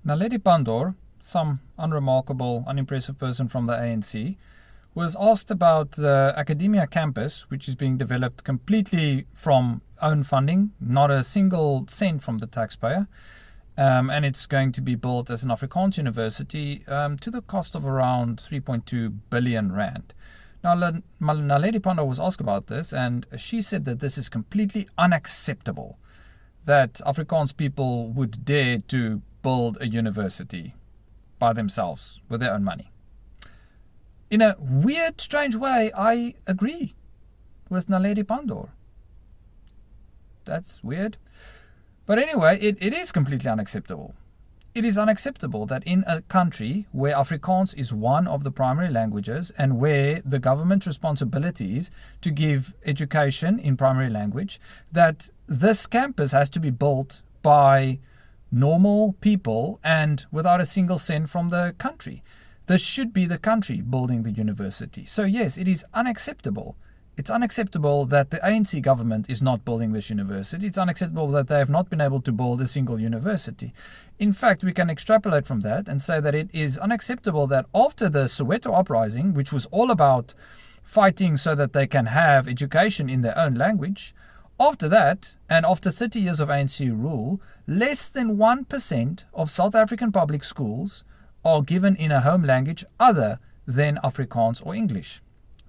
Naledi Pandor, some unremarkable, unimpressive person from the ANC, was asked about the Academia campus, which is being developed completely from own funding, not a single cent from the taxpayer. And it's going to be built as an Afrikaans university to the cost of around 3.2 billion rand. Now, Naledi Pandor was asked about this, and she said that this is completely unacceptable, that Afrikaans people would dare to build a university by themselves with their own money. In a weird, strange way, I agree with Naledi Pandor. That's weird. But anyway, it is completely unacceptable. It is unacceptable that in a country where Afrikaans is one of the primary languages and where the government responsibility is to give education in primary language, that this campus has to be built by normal people and without a single cent from the country. This should be the country building the university. So yes, it is unacceptable. It's unacceptable that the ANC government is not building this university. It's unacceptable that they have not been able to build a single university. In fact, we can extrapolate from that and say that it is unacceptable that after the Soweto uprising, which was all about fighting so that they can have education in their own language, after that, and after 30 years of ANC rule, less than 1% of South African public schools are given in a home language other than Afrikaans or English.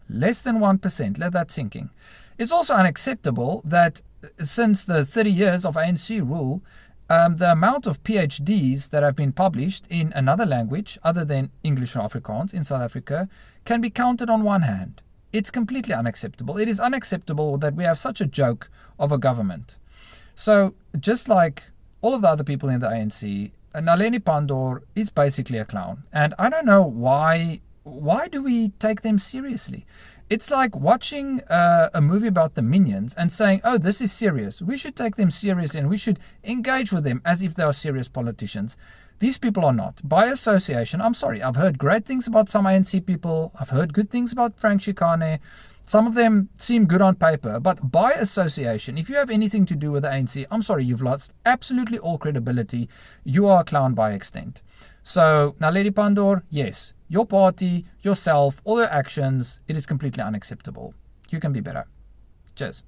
Less than 1%, let that sink in. It's also unacceptable that since the 30 years of ANC rule, the amount of PhDs that have been published in another language other than English or Afrikaans in South Africa can be counted on one hand. It's completely unacceptable. It is unacceptable that we have such a joke of a government. So just like all of the other people in the ANC, Naledi Pandor is basically a clown. And I don't know why do we take them seriously? It's like watching a movie about the Minions and saying, oh, this is serious. We should take them seriously and we should engage with them as if they are serious politicians. These people are not. By association, I'm sorry, I've heard great things about some ANC people. I've heard good things about Frank Chikane. Some of them seem good on paper, but by association, if you have anything to do with the ANC, I'm sorry, you've lost absolutely all credibility. You are a clown by extent. So, Naledi Pandor, yes, your party, yourself, all your actions, it is completely unacceptable. You can be better. Cheers.